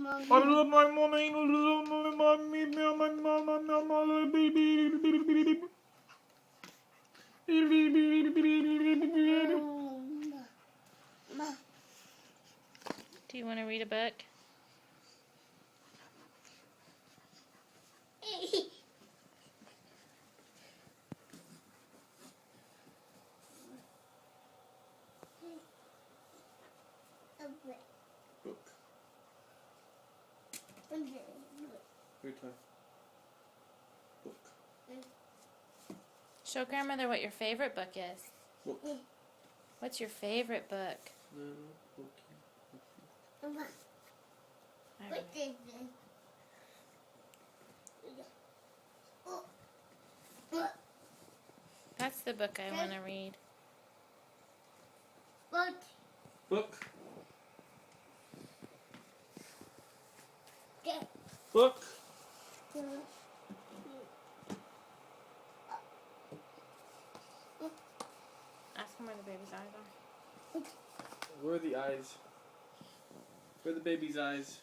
I love my mommy. I love my mommy. My mama. Do you want to read a book? Book. Your time. Book. Show grandmother what your favorite book is. Book. What's your favorite book? Little bookie. I don't know. That's the book I want to read. Book. Book. Ask him where the baby's eyes are. Where are the eyes? Where are the baby's eyes?